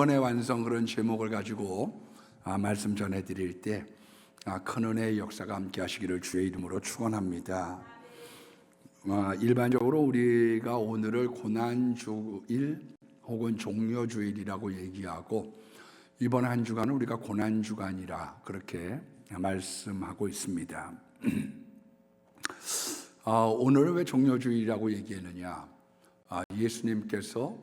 구원의 완성 그런 제목을 가지고 말씀 전해드릴 때 큰 은혜의 역사가 함께 하시기를 주의 이름으로 축원합니다. 일반적으로 우리가 오늘을 고난주일 혹은 종료주일이라고 얘기하고 이번 한 주간은 우리가 고난주간이라 그렇게 말씀하고 있습니다. 오늘은 왜 종료주일이라고 얘기했느냐? 예수님께서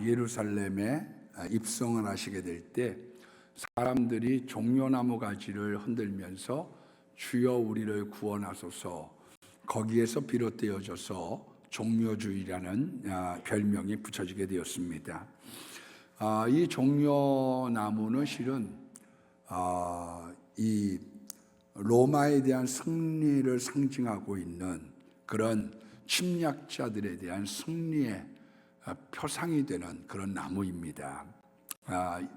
예루살렘에 입성을 하시게 될 때 사람들이 종려나무 가지를 흔들면서 주여 우리를 구원하소서, 거기에서 비롯되어져서 종려주일이라는 별명이 붙여지게 되었습니다. 이 종려나무는 실은 이 로마에 대한 승리를 상징하고 있는 그런 침략자들에 대한 승리의 표상이 되는 그런 나무입니다.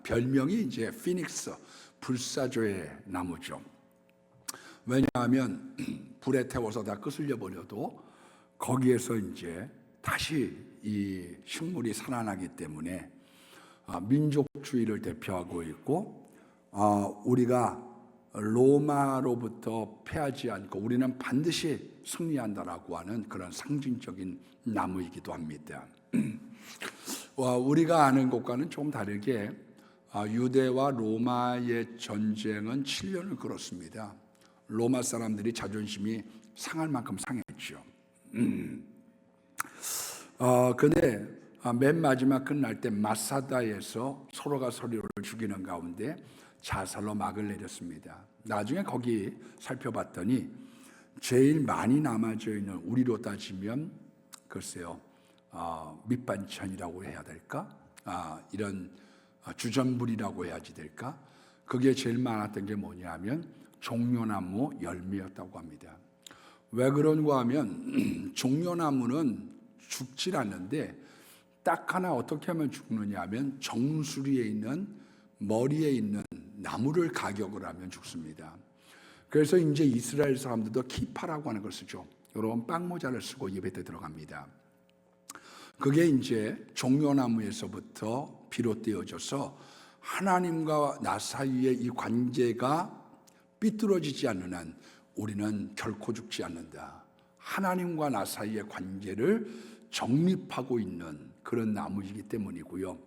별명이 이제 피닉스, 불사조의 나무죠. 왜냐하면 불에 태워서 다 끄슬려 버려도 거기에서 이제 다시 이 식물이 살아나기 때문에 민족주의를 대표하고 있고, 우리가 로마로부터 패하지 않고 우리는 반드시 승리한다라고 하는 그런 상징적인 나무이기도 합니다. 우리가 아는 것과는 조금 다르게 유대와 로마의 전쟁은 7년을 걸었습니다. 로마 사람들이 자존심이 상할 만큼 상했죠. 근데 맨 마지막 끝날 때 마사다에서 서로가 서로를 죽이는 가운데 자살로 막을 내렸습니다. 나중에 거기 살펴봤더니 제일 많이 남아져 있는, 우리로 따지면 글쎄요, 밑반찬이라고 해야 될까? 이런 주전부리라고 해야지 될까? 그게 제일 많았던 게 뭐냐면 종려나무 열매였다고 합니다. 왜 그런가 하면 종려나무는 죽질 않는데 딱 하나 어떻게 하면 죽느냐 하면 정수리에 있는, 머리에 있는 나무를 가격을 하면 죽습니다. 그래서 이제 이스라엘 사람들도 키파라고 하는 걸 쓰죠. 이런 빵모자를 쓰고 예배 때 들어갑니다. 그게 이제 종려나무에서부터 비롯되어져서 하나님과 나 사이의 이 관계가 삐뚤어지지 않는 한 우리는 결코 죽지 않는다. 하나님과 나 사이의 관계를 정립하고 있는 그런 나무이기 때문이고요.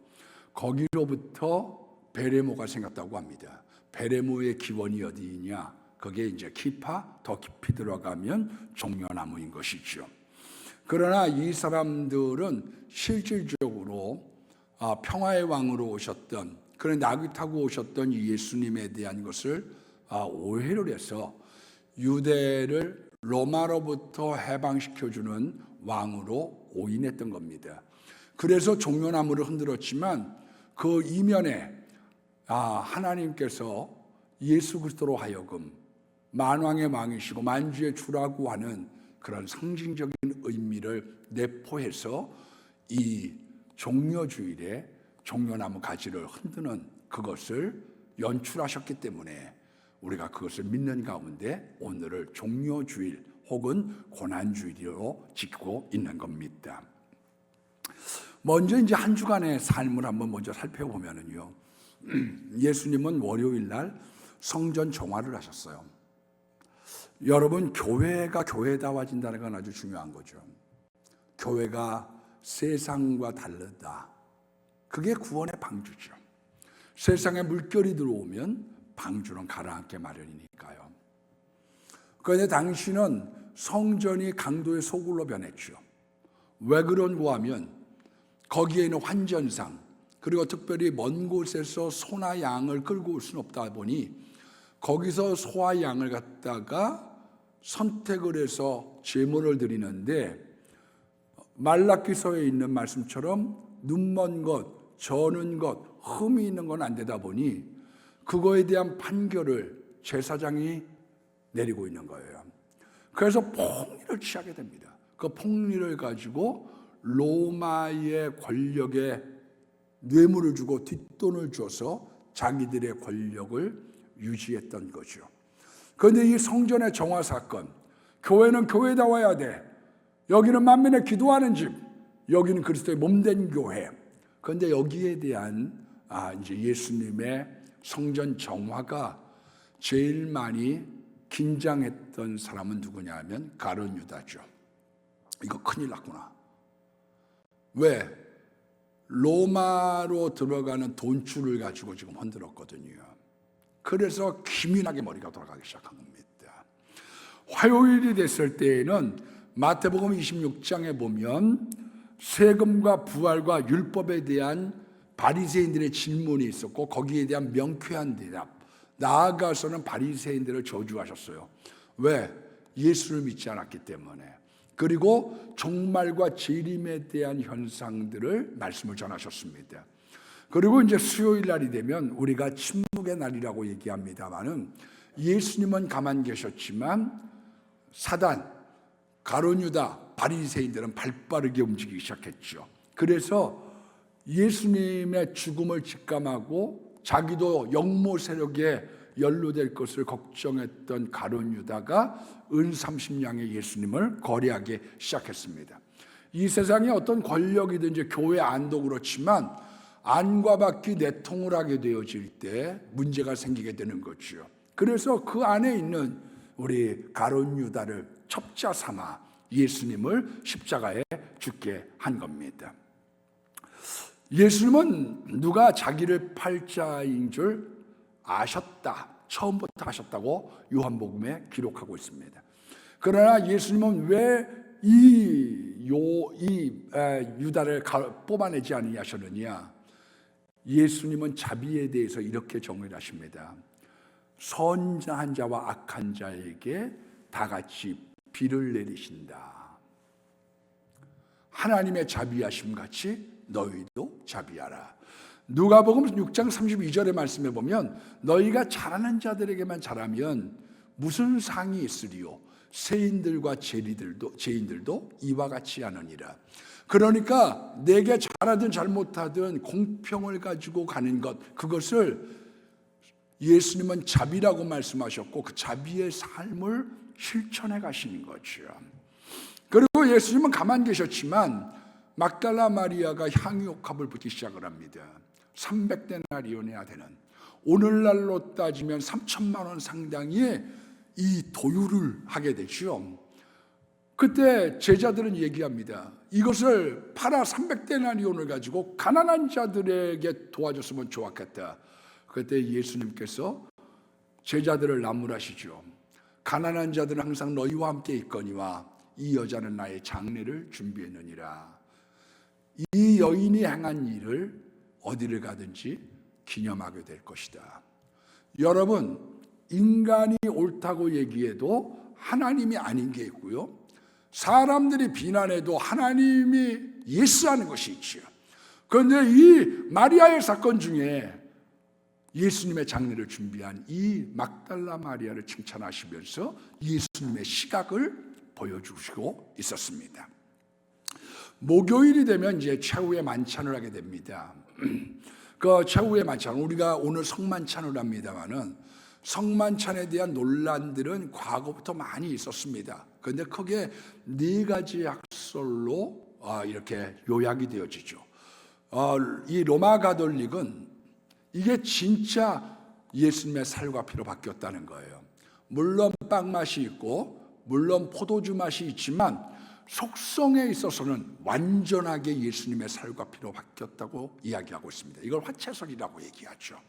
거기로부터 베레모가 생겼다고 합니다. 베레모의 기원이 어디냐? 그게 이제 키파, 더 깊이 들어가면 종려나무인 것이죠. 그러나 이 사람들은 실질적으로 평화의 왕으로 오셨던, 그런 나귀 타고 오셨던 예수님에 대한 것을 오해를 해서 유대를 로마로부터 해방시켜주는 왕으로 오인했던 겁니다. 그래서 종려나무를 흔들었지만 그 이면에 하나님께서 예수 그리스도로 하여금 만왕의 왕이시고 만주의 주라고 하는 그런 상징적인 의미를 내포해서 이 종려주일에 종려나무 가지를 흔드는 그것을 연출하셨기 때문에 우리가 그것을 믿는 가운데 오늘을 종려주일 혹은 고난주일로 지키고 있는 겁니다. 먼저 이제 한 주간의 삶을 한번 먼저 살펴보면요, 예수님은 월요일 날 성전 정화를 하셨어요. 여러분, 교회가 교회다워진다는 건 아주 중요한 거죠. 교회가 세상과 다르다. 그게 구원의 방주죠. 세상에 물결이 들어오면 방주는 가라앉게 마련이니까요. 그런데 당시는 성전이 강도의 소굴로 변했죠. 왜 그런가 하면 거기에 있는 환전상, 그리고 특별히 먼 곳에서 소나 양을 끌고 올 수는 없다 보니 거기서 소와 양을 갖다가 선택을 해서 제물을 드리는데, 말라기서에 있는 말씀처럼 눈먼 것, 저는 것, 흠이 있는 건 안 되다 보니 그거에 대한 판결을 제사장이 내리고 있는 거예요. 그래서 폭리를 취하게 됩니다. 그 폭리를 가지고 로마의 권력에 뇌물을 주고 뒷돈을 줘서 자기들의 권력을 유지했던 거죠. 그런데 이 성전의 정화 사건, 교회는 교회다워야 돼. 여기는 만민의 기도하는 집, 여기는 그리스도의 몸된 교회. 그런데 여기에 대한 이제 예수님의 성전 정화가 제일 많이 긴장했던 사람은 누구냐 하면 가룟 유다죠. 이거 큰일 났구나. 왜? 로마로 들어가는 돈줄을 가지고 지금 흔들었거든요. 그래서 기민하게 머리가 돌아가기 시작한 겁니다. 화요일이 됐을 때에는 마태복음 26장에 보면 세금과 부활과 율법에 대한 바리새인들의 질문이 있었고 거기에 대한 명쾌한 대답, 나아가서는 바리새인들을 저주하셨어요. 왜? 예수를 믿지 않았기 때문에. 그리고 종말과 재림에 대한 현상들을 말씀을 전하셨습니다. 그리고 이제 수요일 날이 되면 우리가 침묵의 날이라고 얘기합니다만은 예수님은 가만 계셨지만 사단, 가룟 유다, 바리새인들은 발빠르게 움직이기 시작했죠. 그래서 예수님의 죽음을 직감하고 자기도 역모 세력에 연루될 것을 걱정했던 가룟 유다가 은 30냥의 예수님을 거래하기 시작했습니다. 이 세상에 어떤 권력이든지 교회 안도 그렇지만 안과 밖이 내통을 하게 되어질 때 문제가 생기게 되는 거죠. 그래서 그 안에 있는 우리 가룟 유다를 첩자 삼아 예수님을 십자가에 죽게 한 겁니다. 예수님은 누가 자기를 팔 자인 줄 아셨다. 처음부터 아셨다고 요한복음에 기록하고 있습니다. 그러나 예수님은 왜 유다를 뽑아내지 아니하셨느냐? 예수님은 자비에 대해서 이렇게 정의하십니다. 선한 자와 악한 자에게 다 같이 비를 내리신다. 하나님의 자비하심 같이 너희도 자비하라. 누가복음 6장 32절의 말씀에 보면 너희가 잘하는 자들에게만 잘하면 무슨 상이 있으리요? 세인들과 죄인들도 이와 같이 하느니라. 그러니까 내게 잘하든 잘못하든 공평을 가지고 가는 것, 그것을 예수님은 자비라고 말씀하셨고 그 자비의 삶을 실천해 가시는 거죠. 그리고 예수님은 가만 계셨지만 막달라 마리아가 향유옥합을 붓기 시작을 합니다. 300데나리온이나 되는, 오늘날로 따지면 3천만 원 상당의 이 도유를 하게 되죠. 그때 제자들은 얘기합니다. 이것을 팔아 300데나리온을 가지고 가난한 자들에게 도와줬으면 좋았겠다. 그때 예수님께서 제자들을 나무라시죠. 가난한 자들은 항상 너희와 함께 있거니와 이 여자는 나의 장례를 준비했느니라. 이 여인이 행한 일을 어디를 가든지 기념하게 될 것이다. 여러분, 인간이 옳다고 얘기해도 하나님이 아닌 게 있고요, 사람들이 비난해도 하나님이 예스하는 것이 있죠. 그런데 이 마리아의 사건 중에 예수님의 장례를 준비한 이 막달라 마리아를 칭찬하시면서 예수님의 시각을 보여주시고 있었습니다. 목요일이 되면 이제 최후의 만찬을 하게 됩니다. 그 최후의 만찬, 우리가 오늘 성만찬을 합니다만은 성만찬에 대한 논란들은 과거부터 많이 있었습니다. 그런데 크게 네 가지 학설로 이렇게 요약이 되어지죠. 이 로마 가톨릭은 이게 진짜 예수님의 살과 피로 바뀌었다는 거예요. 물론 빵 맛이 있고 물론 포도주 맛이 있지만 속성에 있어서는 완전하게 예수님의 살과 피로 바뀌었다고 이야기하고 있습니다. 이걸 화채설이라고 얘기하죠.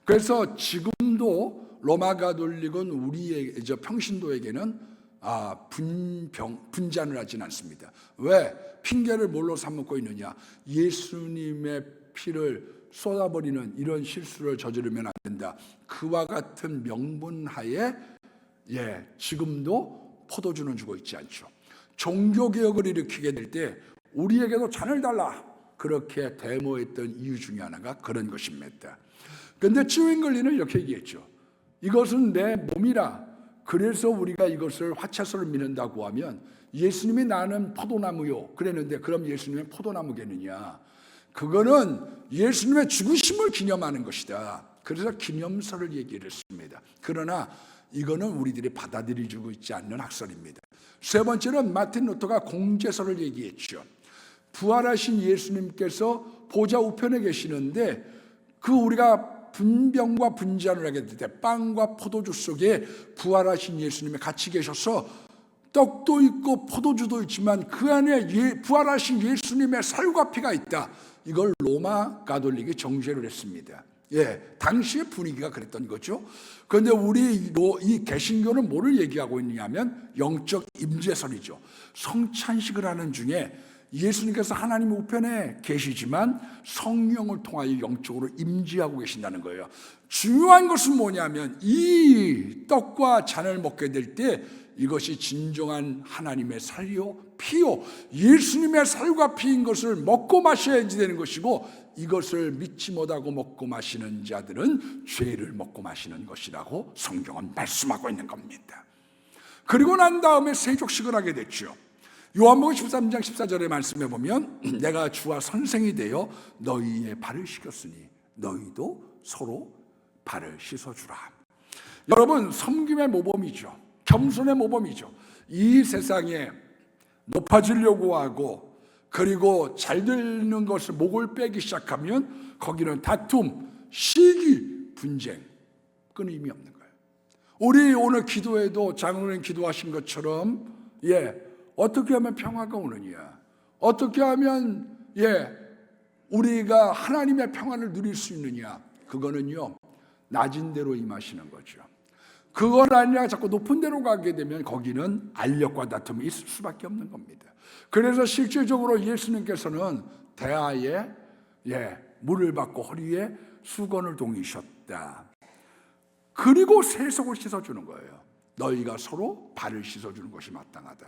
그래서 지금도 로마 가톨릭은 우리의 평신도에게는 분잔을 하진 않습니다. 왜? 핑계를 뭘로 삼고 있느냐? 예수님의 피를 쏟아버리는 이런 실수를 저지르면 안 된다. 그와 같은 명분하에 지금도 포도주는 주고 있지 않죠. 종교개혁을 일으키게 될 때 우리에게도 잔을 달라, 그렇게 데모했던 이유 중에 하나가 그런 것입니다. 그런데 쯔윙글리는 이렇게 얘기했죠. 이것은 내 몸이라. 그래서 우리가 이것을 화채소를 믿는다고 하면 예수님이 나는 포도나무요 그랬는데 그럼 예수님은 포도나무겠느냐? 그거는 예수님의 죽으심을 기념하는 것이다. 그래서 기념서를 얘기를 했습니다. 그러나 이거는 우리들이 받아들이고 있지 않는 학설입니다. 세 번째는 마틴 루터가 공제서를 얘기했죠. 부활하신 예수님께서 보좌 우편에 계시는데 그 우리가 분병과 분잔을 하게 될 때 빵과 포도주 속에 부활하신 예수님이 같이 계셔서 떡도 있고 포도주도 있지만 그 안에 부활하신 예수님의 살과 피가 있다. 이걸 로마 가톨릭이 정죄를 했습니다. 당시의 분위기가 그랬던 거죠. 그런데 우리 이 개신교는 뭐를 얘기하고 있느냐면 영적 임재설이죠. 성찬식을 하는 중에 예수님께서 하나님 우편에 계시지만 성령을 통하여 영적으로 임재하고 계신다는 거예요. 중요한 것은 뭐냐면 이 떡과 잔을 먹게 될 때 이것이 진정한 하나님의 살이요 피요 예수님의 살과 피인 것을 먹고 마셔야지 되는 것이고, 이것을 믿지 못하고 먹고 마시는 자들은 죄를 먹고 마시는 것이라고 성경은 말씀하고 있는 겁니다. 그리고 난 다음에 세족식을 하게 됐죠. 요한복음 13장 14절의 말씀에 보면 내가 주와 선생이 되어 너희의 발을 씻겼으니 너희도 서로 발을 씻어주라. 여러분, 섬김의 모범이죠. 겸손의 모범이죠. 이 세상에 높아지려고 하고 그리고 잘 되는 것을 목을 빼기 시작하면 거기는 다툼, 시기, 분쟁, 그건 의미 없는 거예요. 우리 오늘 기도에도 장로님 기도하신 것처럼 어떻게 하면 평화가 오느냐, 어떻게 하면 우리가 하나님의 평안을 누릴 수 있느냐, 그거는요 낮은 데로 임하시는 거죠. 그건 아니라 자꾸 높은 데로 가게 되면 거기는 알력과 다툼이 있을 수밖에 없는 겁니다. 그래서 실질적으로 예수님께서는 대하에 물을 받고 허리에 수건을 동이셨다. 그리고 세속을 씻어주는 거예요. 너희가 서로 발을 씻어주는 것이 마땅하다.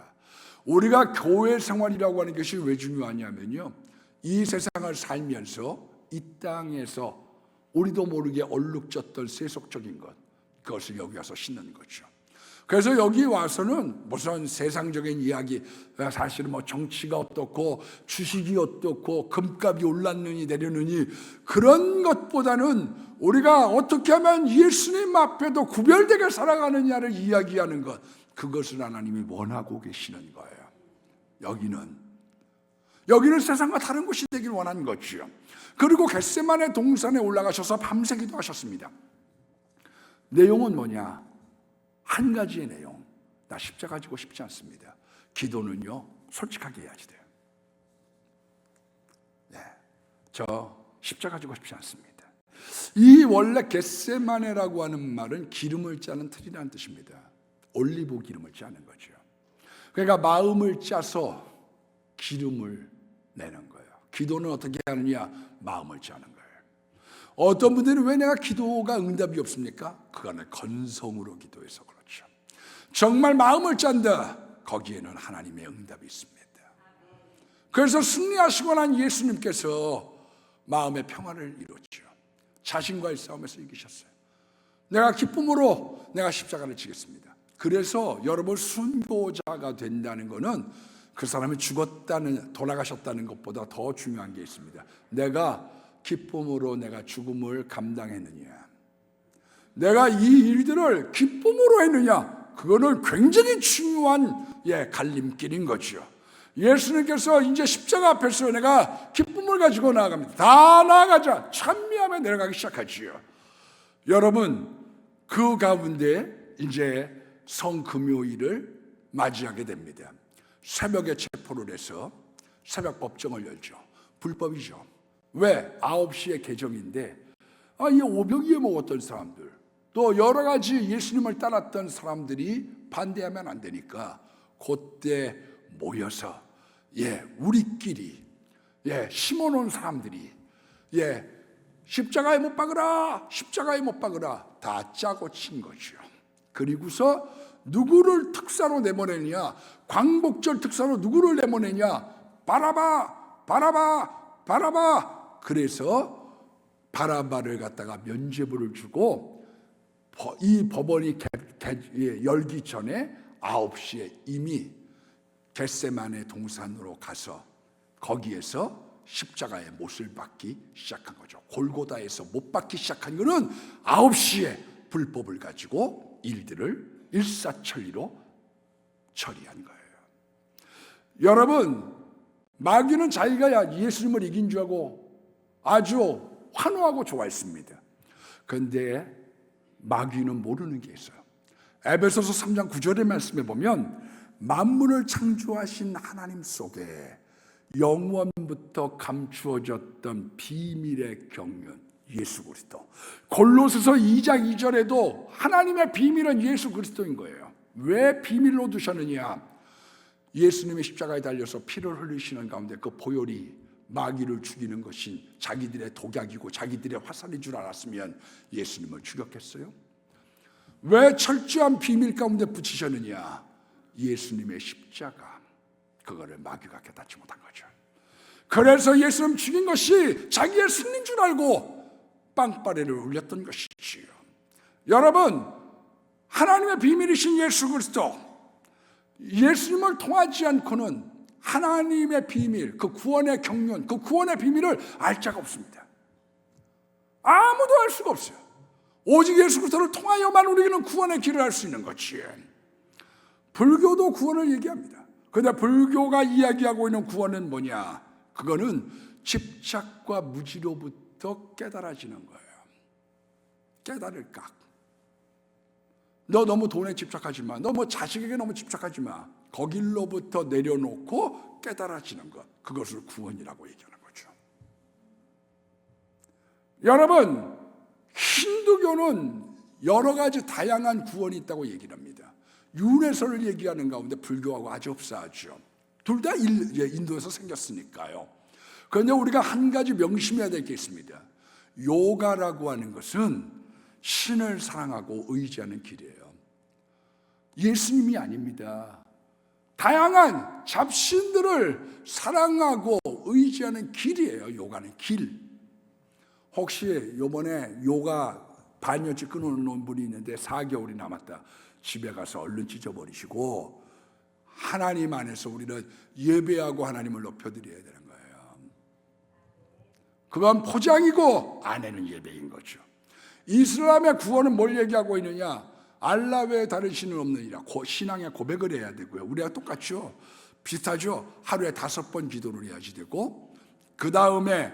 우리가 교회 생활이라고 하는 것이 왜 중요하냐면요, 이 세상을 살면서 이 땅에서 우리도 모르게 얼룩졌던 세속적인 것, 그것을 여기 와서 씻는 거죠. 그래서 여기 와서는 무슨 세상적인 이야기, 사실은 뭐 정치가 어떻고 주식이 어떻고 금값이 올랐느니 내렸느니 그런 것보다는 우리가 어떻게 하면 예수님 앞에도 구별되게 살아가느냐를 이야기하는 것, 그것을 하나님이 원하고 계시는 거예요. 여기는 세상과 다른 곳이 되길 원하는 거죠. 그리고 겟세마네 동산에 올라가셔서 밤새 기도하셨습니다. 내용은 뭐냐? 한 가지의 내용. 나 십자가 지고 싶지 않습니다. 기도는요 솔직하게 해야지 돼요. 저 십자가 지고 싶지 않습니다. 이 원래 겟세마네라고 하는 말은 기름을 짜는 틀이라는 뜻입니다. 올리브 기름을 짜는 거죠. 그러니까 마음을 짜서 기름을 내는 거예요. 기도는 어떻게 하느냐? 마음을 짜는 거예요. 어떤 분들은 왜 내가 기도가 응답이 없습니까? 그거는 건성으로 기도해서 그렇죠. 정말 마음을 짠다, 거기에는 하나님의 응답이 있습니다. 그래서 승리하시고 난 예수님께서 마음의 평화를 이루었죠. 자신과의 싸움에서 이기셨어요. 내가 기쁨으로 내가 십자가를 지겠습니다. 그래서 여러분, 순교자가 된다는 것은 그 사람이 돌아가셨다는 것보다 더 중요한 게 있습니다. 내가 기쁨으로 내가 죽음을 감당했느냐, 내가 이 일들을 기쁨으로 했느냐, 그거는 굉장히 중요한 갈림길인 거죠. 예수님께서 이제 십자가 앞에서 내가 기쁨을 가지고 나아갑니다. 다 나아가자, 찬미하며 내려가기 시작하지요. 여러분, 그 가운데 이제 성금요일을 맞이하게 됩니다. 새벽에 체포를 해서 새벽 법정을 열죠. 불법이죠. 왜? 9시에 개정인데 이 오병이어 먹었던 사람들, 또 여러 가지 예수님을 따랐던 사람들이 반대하면 안 되니까 그때 모여서 우리끼리 심어놓은 사람들이 십자가에 못 박으라, 십자가에 못 박으라 다 짜고 친 거죠. 그리고서 누구를 특사로 내보내느냐, 광복절 특사로 누구를 내보내냐, 바라바, 바라바, 바라바. 그래서 바라바를 갖다가 면죄부를 주고, 이 법원이 열기 전에 9시에 이미 겟세마네 동산으로 가서 거기에서 십자가에 못을 박기 시작한 거죠. 골고다에서 못 박기 시작한 것은 9시에 불법을 가지고 일들을 일사천리로 처리한 거예요. 여러분, 마귀는 자기가 예수님을 이긴 줄 알고 아주 환호하고 좋아했습니다. 그런데 마귀는 모르는 게 있어요. 에베소서 3장 9절의 말씀에 보면 만물을 창조하신 하나님 속에 영원부터 감추어졌던 비밀의 경륜 예수 그리스도. 골로새서 2장 2절에도 하나님의 비밀은 예수 그리스도인 거예요. 왜 비밀로 두셨느냐? 예수님의 십자가에 달려서 피를 흘리시는 가운데 그 보혈이 마귀를 죽이는 것인 자기들의 독약이고 자기들의 화살인 줄 알았으면 예수님을 죽였겠어요? 왜 철저한 비밀 가운데 붙이셨느냐? 예수님의 십자가, 그거를 마귀가 깨닫지 못한 거죠. 그래서 예수님 죽인 것이 자기의 승리인 줄 알고 빵빠레를 울렸던 것이지요. 여러분, 하나님의 비밀이신 예수 그리스도, 예수님을 통하지 않고는 하나님의 비밀, 그 구원의 경륜, 그 구원의 비밀을 알 자가 없습니다. 아무도 알 수가 없어요. 오직 예수 그리스도를 통하여만 우리는 구원의 길을 알 수 있는 거지. 불교도 구원을 얘기합니다. 그런데 불교가 이야기하고 있는 구원은 뭐냐? 그거는 집착과 무지로부터 깨달아지는 거예요. 깨달을 각. 너 너무 돈에 집착하지 마. 너 뭐 자식에게 너무 집착하지 마. 거길로부터 내려놓고 깨달아지는 것. 그것을 구원이라고 얘기하는 거죠. 여러분, 힌두교는 여러 가지 다양한 구원이 있다고 얘기를 합니다. 윤회설을 얘기하는 가운데 불교하고 아주 흡사하죠. 둘 다 인도에서 생겼으니까요. 그런데 우리가 한 가지 명심해야 될 게 있습니다. 요가라고 하는 것은 신을 사랑하고 의지하는 길이에요. 예수님이 아닙니다. 다양한 잡신들을 사랑하고 의지하는 길이에요. 요가는 길. 혹시 요번에 요가 반년치 끊어놓은 분이 있는데 4개월이 남았다. 집에 가서 얼른 찢어버리시고 하나님 안에서 우리는 예배하고 하나님을 높여드려야 되는 거예요. 그건 포장이고 안에는 예배인 거죠. 이슬람의 구원은 뭘 얘기하고 있느냐? 알라 외에 다른 신은 없느니라. 신앙의 고백을 해야 되고요. 우리가 똑같죠. 비슷하죠. 하루에 5번 기도를 해야지 되고, 그 다음에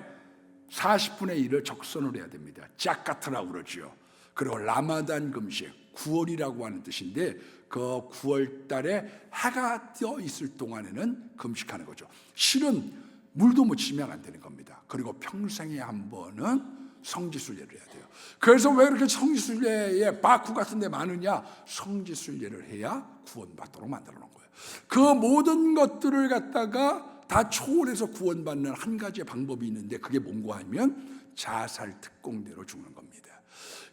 40분의 1을 적선을 해야 됩니다. 짝카트라고 그러죠. 그리고 라마단 금식, 9월이라고 하는 뜻인데 그 9월 달에 해가 떠 있을 동안에는 금식하는 거죠. 실은 물도 묻히면 안 되는 겁니다. 그리고 평생에 한 번은 성지순례를 해야 돼요. 그래서 왜 이렇게 성지순례에 바쿠 같은 데 많으냐? 성지순례를 해야 구원받도록 만들어 놓은 거예요. 그 모든 것들을 갖다가 다 초월해서 구원받는 한 가지의 방법이 있는데 그게 뭔가 하면 자살 특공대로 죽는 겁니다.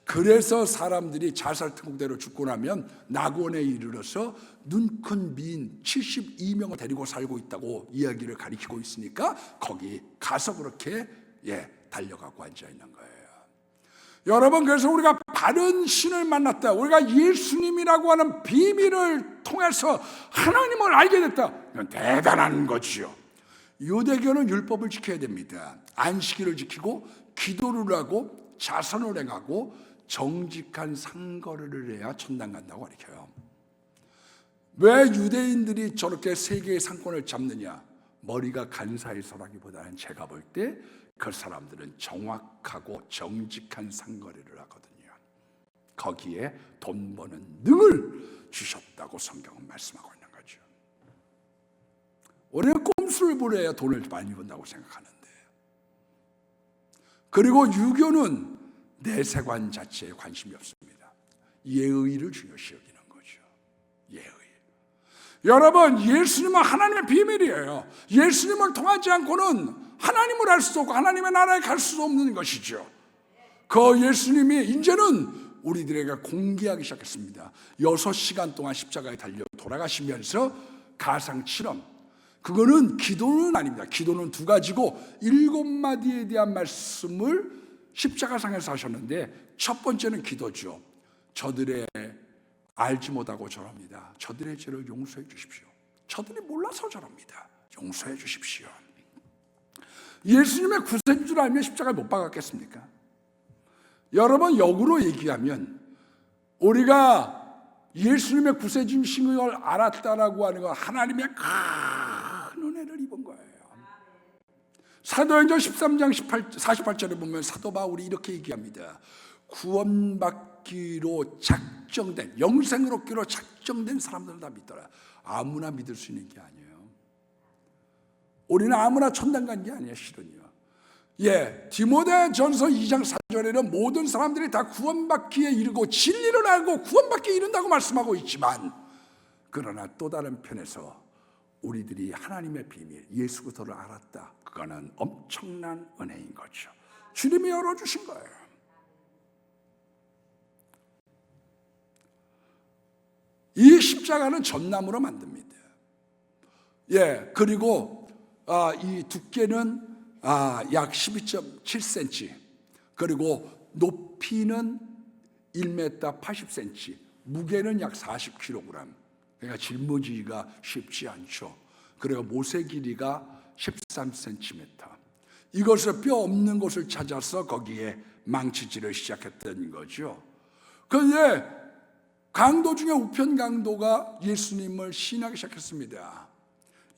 그래서 사람들이 자살 특공대로 죽고 나면 낙원에 이르러서 눈 큰 미인 72명을 데리고 살고 있다고 이야기를 가리키고 있으니까 거기 가서 그렇게 달려가고 앉아 있는 거예요. 여러분, 그래서 우리가 바른 신을 만났다, 우리가 예수님이라고 하는 비밀을 통해서 하나님을 알게 됐다, 이건 대단한 거지요. 유대교는 율법을 지켜야 됩니다. 안식일을 지키고 기도를 하고 자선을 행하고 정직한 상거래를 해야 천당 간다고 가르쳐요. 왜 유대인들이 저렇게 세계의 상권을 잡느냐? 머리가 간사해서라기보다는 제가 볼 때 그 사람들은 정확하고 정직한 상거래를 하거든요. 거기에 돈 버는 능을 주셨다고 성경은 말씀하고 있는 거죠. 우리는 꼼수를 부려야 돈을 많이 번다고 생각하는데, 그리고 유교는 내세관 자체에 관심이 없습니다. 예의를 중요시 여기는 거죠. 예의. 여러분, 예수님은 하나님의 비밀이에요. 예수님을 통하지 않고는 하나님을 알 수도 없고 하나님의 나라에 갈 수도 없는 것이죠. 그 예수님이 이제는 우리들에게 공개하기 시작했습니다. 6시간 동안 십자가에 달려 돌아가시면서 가상실험, 그거는 기도는 아닙니다. 기도는 2가지고 7마디에 대한 말씀을 십자가상에서 하셨는데, 첫 번째는 기도죠. 저들의 알지 못하고 저럽니다. 저들의 죄를 용서해 주십시오. 저들이 몰라서 저럽니다. 용서해 주십시오. 예수님의 구세인 줄 알면 십자가에 못 박았겠습니까? 여러분, 역으로 얘기하면 우리가 예수님의 구세주신 걸 알았다라고 하는 건 하나님의 큰 은혜를 입은 거예요. 사도행전 13장 48절에 보면 사도 바울이 이렇게 얘기합니다. 구원받기로 작정된, 영생을 얻기로 작정된 사람들은 다 믿더라. 아무나 믿을 수 있는 게 아니에요. 우리는 아무나 천당 간 게 아니에요, 실은요. 디모데전서 2장 4절에는 모든 사람들이 다 구원받기에 이르고 진리를 알고 구원받기에 이른다고 말씀하고 있지만, 그러나 또 다른 편에서 우리들이 하나님의 비밀, 예수 그리스도를 알았다. 그거는 엄청난 은혜인 거죠. 주님이 열어주신 거예요. 이 십자가는 전나무로 만듭니다. 그리고 이 두께는 약 12.7cm, 그리고 높이는 1m 80cm, 무게는 약 40kg. 그러니까 짊어지기가 쉽지 않죠. 그리고 모세 길이가 13cm. 이것을 뼈 없는 곳을 찾아서 거기에 망치질을 시작했던 거죠. 그런데 강도 중에 우편 강도가 예수님을 시인하기 시작했습니다.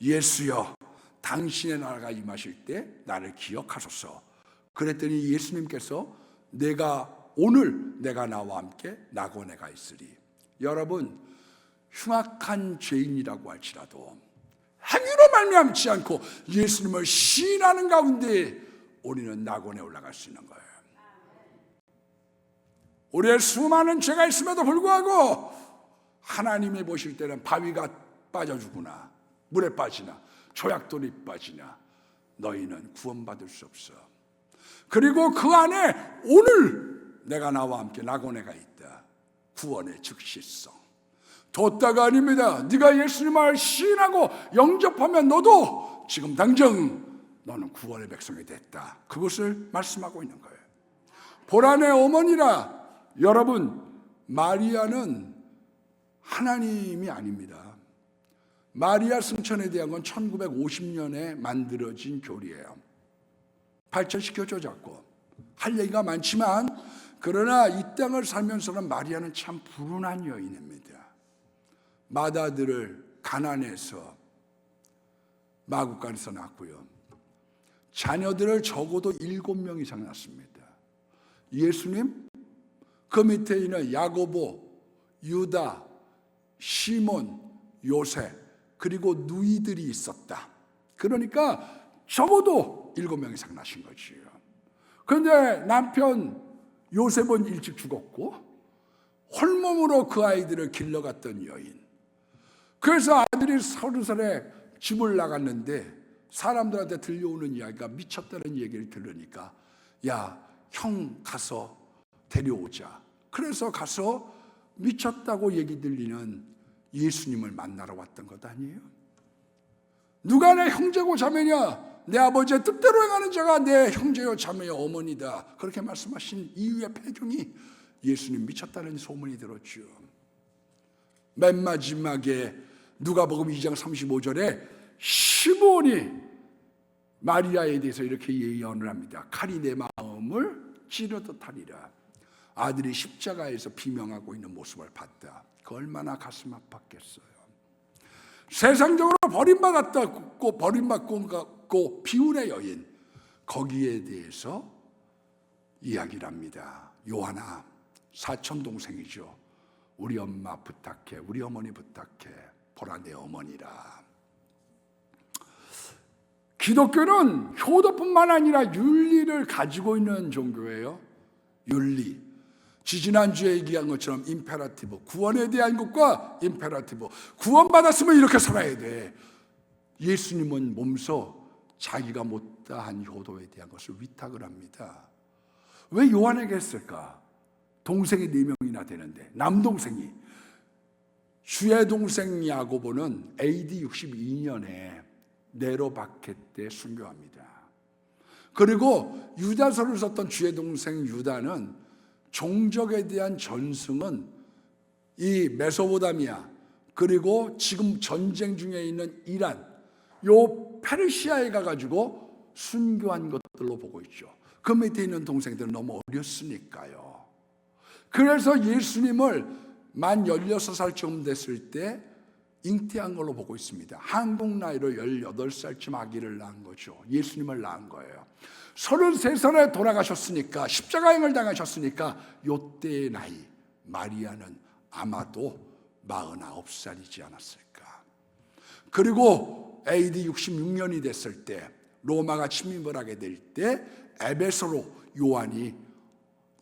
예수여, 당신의 나라가 임하실 때 나를 기억하소서. 그랬더니 예수님께서 오늘 내가 나와 함께 낙원에 가 있으리. 여러분, 흉악한 죄인이라고 할지라도 행위로 말미암지 않고 예수님을 시인하는 가운데 우리는 낙원에 올라갈 수 있는 거예요. 우리의 수많은 죄가 있음에도 불구하고 하나님이 보실 때는 바위가 빠져 죽으나 물에 빠지나 조약돌이 빠지나 너희는 구원받을 수 없어. 그리고 그 안에 오늘 내가 나와 함께 낙원에 가 있다. 구원의 즉시성. 뒀다가 아닙니다. 네가 예수님을 시인하고 영접하면 너도 지금 당장 너는 구원의 백성이 됐다. 그것을 말씀하고 있는 거예요. 보란의 어머니라. 여러분, 마리아는 하나님이 아닙니다. 마리아 승천에 대한 건 1950년에 만들어진 교리예요. 발전시켜줘 자꾸. 할 얘기가 많지만, 그러나 이 땅을 살면서는 마리아는 참 불운한 여인입니다. 맏아들을 가난해서 마구간에서 낳고요. 자녀들을 적어도 7명 이상 낳습니다. 예수님, 그 밑에 있는 야고보, 유다, 시몬, 요셉, 그리고 누이들이 있었다. 그러니까 적어도 7명 이상 낳으신 거지요. 그런데 남편 요셉은 일찍 죽었고 홀몸으로 그 아이들을 길러갔던 여인. 그래서 아들이 30살에 집을 나갔는데 사람들한테 들려오는 이야기가 미쳤다는 얘기를 들으니까 야, 형 가서 데려오자. 그래서 가서 미쳤다고 얘기 들리는 예수님을 만나러 왔던 것 아니에요? 누가 내 형제고 자매냐? 내 아버지의 뜻대로 행하는 자가 내 형제요 자매요 어머니다. 그렇게 말씀하신 이유의 배경이 예수님 미쳤다는 소문이 들었죠. 맨 마지막에 누가복음 2장 35절에 시몬이 마리아에 대해서 이렇게 예언을 합니다. 칼이 내 마음을 찌르듯 하리라. 아들이 십자가에서 비명하고 있는 모습을 봤다. 그 얼마나 가슴 아팠겠어요. 세상적으로 버림받았고 버림받고 비운의 여인, 거기에 대해서 이야기를 합니다. 요하나, 사촌동생이죠. 우리 엄마 부탁해, 우리 어머니 부탁해, 보라 내 어머니라. 기독교는 효도뿐만 아니라 윤리를 가지고 있는 종교예요. 윤리. 지지난주에 얘기한 것처럼 임페라티브, 구원에 대한 것과 임페라티브. 구원받았으면 이렇게 살아야 돼. 예수님은 몸소 자기가 못다한 효도에 대한 것을 위탁을 합니다. 왜 요한에게 했을까? 동생이 4명이나 되는데, 남동생이. 주의 동생 야고보는 AD 62년에 네로 박해 때 순교합니다. 그리고 유다서를 썼던 주의 동생 유다는 종족에 대한 전승은 이 메소포타미아, 그리고 지금 전쟁 중에 있는 이란, 요 페르시아에 가가지고 순교한 것들로 보고 있죠. 그 밑에 있는 동생들은 너무 어렸으니까요. 그래서 예수님을 만 16살쯤 됐을 때 잉태한 걸로 보고 있습니다. 한국 나이로 18살쯤 아기를 낳은 거죠. 예수님을 낳은 거예요. 33살에 돌아가셨으니까, 십자가행을 당하셨으니까 요때의 나이, 마리아는 아마도 49살이지 않았을까. 그리고 AD 66년이 됐을 때, 로마가 침입을 하게 될 때 에베소로 요한이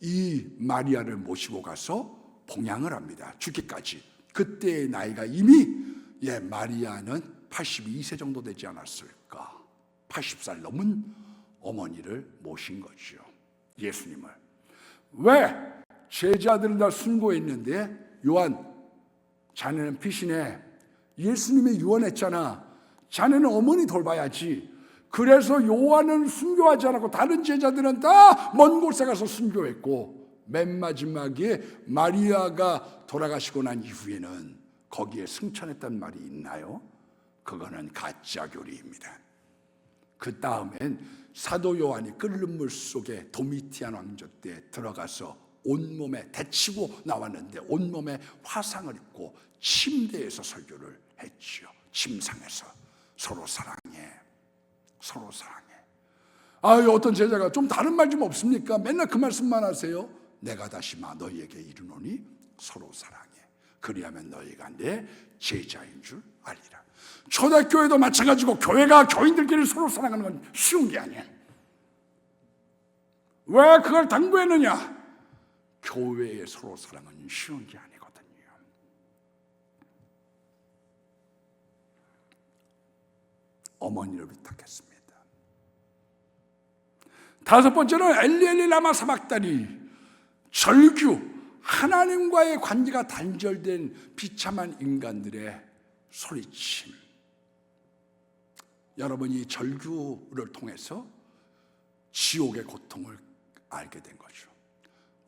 이 마리아를 모시고 가서 봉양을 합니다. 죽기까지. 그때의 나이가 이미 마리아는 82세 정도 되지 않았을까. 80살 넘은 어머니를 모신 거죠. 예수님을. 왜? 제자들은 다 순교했는데 요한, 자네는 피신해. 예수님이 유언했잖아. 자네는 어머니 돌봐야지. 그래서 요한은 순교하지 않았고 다른 제자들은 다 먼 곳에 가서 순교했고, 맨 마지막에 마리아가 돌아가시고 난 이후에는 거기에 승천했단 말이 있나요? 그거는 가짜 교리입니다. 그 다음엔 사도 요한이 끓는 물 속에 도미티안 왕조 때 들어가서 온몸에 데치고 나왔는데 온몸에 화상을 입고 침대에서 설교를 했죠. 침상에서. 서로 사랑해, 서로 사랑해. 어떤 제자가 좀 다른 말 좀 없습니까? 맨날 그 말씀만 하세요. 내가 다시 너희에게 이르노니 서로 사랑해. 그리하면 너희가 내 제자인 줄 알리라. 초대교회도 마찬가지고 교회가 교인들끼리 서로 사랑하는 건 쉬운 게 아니야. 왜 그걸 당부했느냐? 교회의 서로 사랑은 쉬운 게 아니거든요. 어머니를 부탁했습니다. 다섯 번째는 엘리엘리 라마 사박다니, 절규, 하나님과의 관계가 단절된 비참한 인간들의 소리침. 여러분이 절규를 통해서 지옥의 고통을 알게 된 거죠.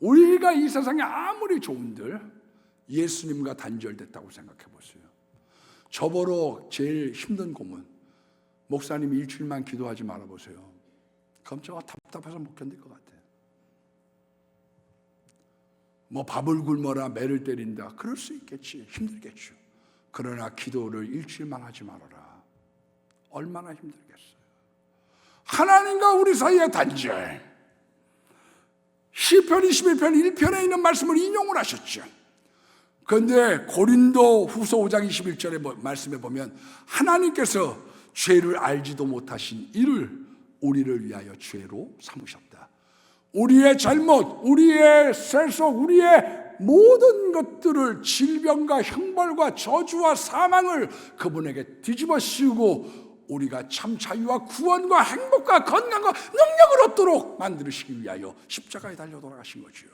우리가 이 세상에 아무리 좋은들 예수님과 단절됐다고 생각해 보세요. 저보러 제일 힘든 고문, 목사님이 일주일만 기도하지 말아보세요. 그럼 제가 답답해서 못 견딜 것 같아요. 뭐 밥을 굶어라, 매를 때린다, 그럴 수 있겠지, 힘들겠죠. 그러나 기도를 일주일만 하지 말아라. 얼마나 힘들겠어요. 하나님과 우리 사이의 단절. 시편 21편 1편에 있는 말씀을 인용을 하셨죠. 그런데 고린도 후서 5장 21절의 말씀에 보면 하나님께서 죄를 알지도 못하신 이를 우리를 위하여 죄로 삼으셨다. 우리의 잘못, 우리의 세속, 우리의 모든 것들을, 질병과 형벌과 저주와 사망을 그분에게 뒤집어 씌우고 우리가 참 자유와 구원과 행복과 건강과 능력을 얻도록 만들으시기 위하여 십자가에 달려 돌아가신 거죠.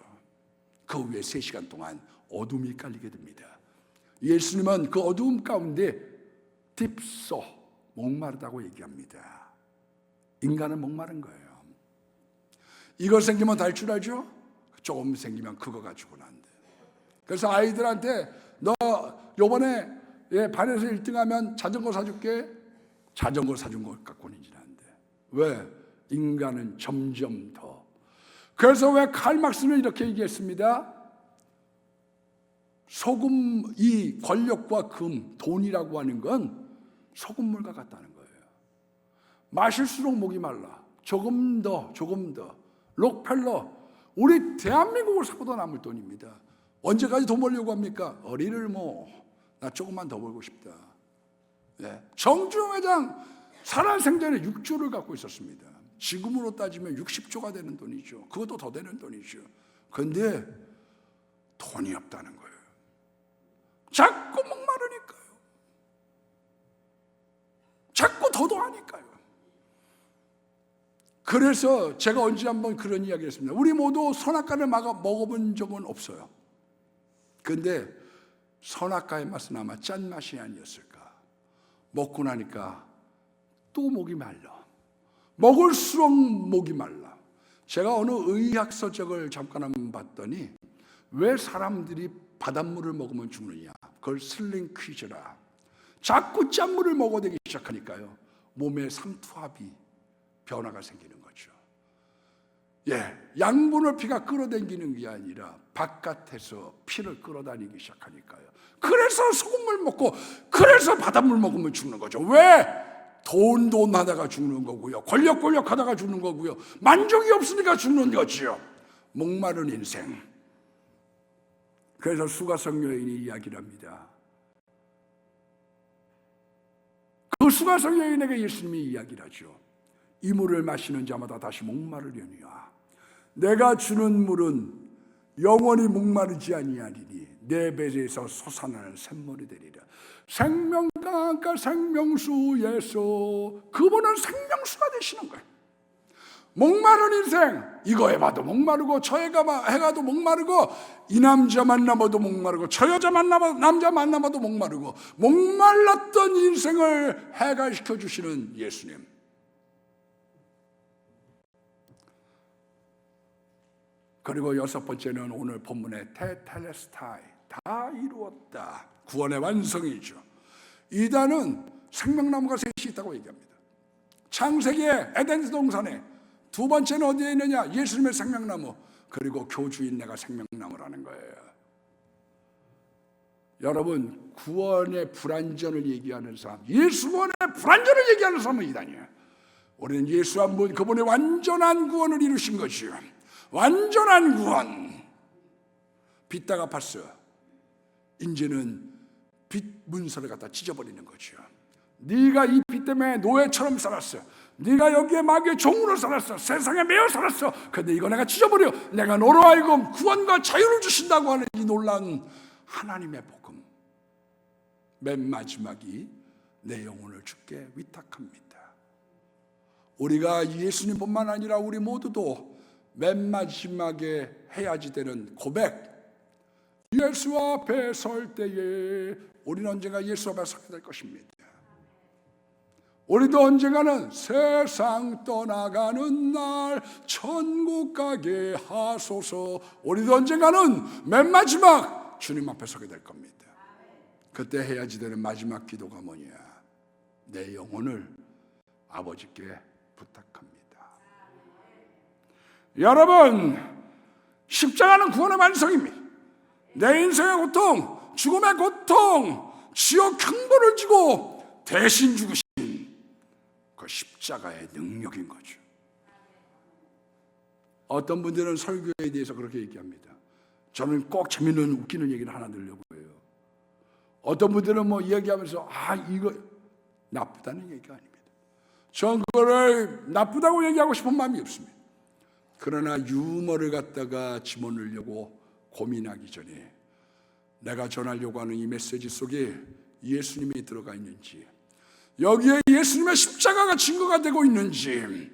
그 후에 3시간 동안 어둠이 깔리게 됩니다. 예수님은 그 어두움 가운데 딥소, 목마르다고 얘기합니다. 인간은 목마른 거예요. 이거 생기면 달 줄 알죠? 조금 생기면 그거 가지고는 안 돼. 그래서 아이들한테 너 요번에 반에서 1등하면 자전거 사줄게. 자전거 사준 것 갖고는 안 돼. 왜? 인간은 점점 더. 그래서 왜 칼 막스는 이렇게 얘기했습니다. 소금, 이 권력과 금, 돈이라고 하는 건 소금물과 같다는 거예요. 마실수록 목이 말라. 조금 더. 록펠러, 우리 대한민국을 사고도 남을 돈입니다. 언제까지 돈 벌려고 합니까? 어리를 나 조금만 더 벌고 싶다. 정주영 회장 살아생전에 6조를 갖고 있었습니다. 지금으로 따지면 60조가 되는 돈이죠. 그것도 더 되는 돈이죠. 그런데 돈이 없다는 거예요. 자꾸 목마르니까요. 자꾸 더더하니까요. 그래서 제가 언제 한번 그런 이야기를 했습니다. 우리 모두 선악과를 먹어본 적은 없어요. 그런데 선악과의 맛은 아마 짠맛이 아니었을까. 먹고 나니까 또 목이 말라. 먹을수록 목이 말라. 제가 어느 의학 서적을 잠깐 한번 봤더니 왜 사람들이 바닷물을 먹으면 죽느냐. 그걸 슬링 퀴즈라. 자꾸 짠물을 먹어대기 시작하니까요. 몸에 삼투압이 변화가 생기는 거죠. 양분을 피가 끌어당기는 게 아니라 바깥에서 피를 끌어다니기 시작하니까요. 그래서 소금물 먹고, 그래서 바닷물 먹으면 죽는 거죠. 왜? 돈 하다가 죽는 거고요. 권력 하다가 죽는 거고요. 만족이 없으니까 죽는 거지요. 목마른 인생. 그래서 수가성 여인이 이야기를 합니다. 그 수가성 여인에게 예수님이 이야기를 하죠. 이 물을 마시는 자마다 다시 목마르려니와 내가 주는 물은 영원히 목마르지 아니하리니 내 배에서 솟아나는 샘물이 되리라. 생명강가 생명수 예수, 그분은 생명수가 되시는 거예요. 목마른 인생, 이거 해봐도 목마르고 저 해가도 목마르고, 이 남자 만나봐도 목마르고 저 여자 남자 만나봐도 목마르고, 목말랐던 인생을 해결시켜 주시는 예수님. 그리고 6번째는 오늘 본문의 테텔레스타이, 다 이루었다, 구원의 완성이죠. 이 단은 생명나무가 셋이 있다고 얘기합니다. 창세기에 에덴 동산에, 두 번째는 어디에 있느냐? 예수님의 생명나무, 그리고 교주인 내가 생명나무라는 거예요. 여러분, 구원의 불완전을 얘기하는 사람, 예수 구원의 불완전을 얘기하는 사람은 이단이에요. 우리는 예수 한 분, 그분의 완전한 구원을 이루신 것이요, 완전한 구원. 빚다가 팠어. 이제는 빚 문서를 갖다 찢어버리는 거죠. 네가 이 빚 때문에 노예처럼 살았어. 네가 여기에 마귀의 종으로 살았어. 세상에 매여 살았어. 근데 이거 내가 찢어버려. 내가 너로 하여금 구원과 자유를 주신다고 하는 이 놀라운 하나님의 복음. 맨 마지막이 내 영혼을 주께 위탁합니다. 우리가 예수님뿐만 아니라 우리 모두도 맨 마지막에 해야지 되는 고백, 예수 앞에 설 때에 우리는 언젠가 예수 앞에 서게 될 것입니다. 우리도 언젠가는 세상 떠나가는 날 천국 가게 하소서, 우리도 언젠가는 맨 마지막 주님 앞에 서게 될 겁니다. 그때 해야지 되는 마지막 기도가 뭐냐? 내 영혼을 아버지께 부탁합니다. 여러분, 십자가는 구원의 완성입니다. 내 인생의 고통, 죽음의 고통, 지옥 형벌을 지고 대신 죽으신 그 십자가의 능력인 거죠. 어떤 분들은 설교에 대해서 그렇게 얘기합니다. 저는 꼭 재밌는 웃기는 얘기를 하나 들려고 해요. 어떤 분들은 뭐 이야기하면서 이거 나쁘다는 얘기가 아닙니다. 전 그거를 나쁘다고 얘기하고 싶은 마음이 없습니다. 그러나 유머를 갖다가 집어넣으려고 고민하기 전에 내가 전하려고 하는 이 메시지 속에 예수님이 들어가 있는지, 여기에 예수님의 십자가가 증거가 되고 있는지,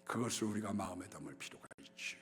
그것을 우리가 마음에 담을 필요가 있죠.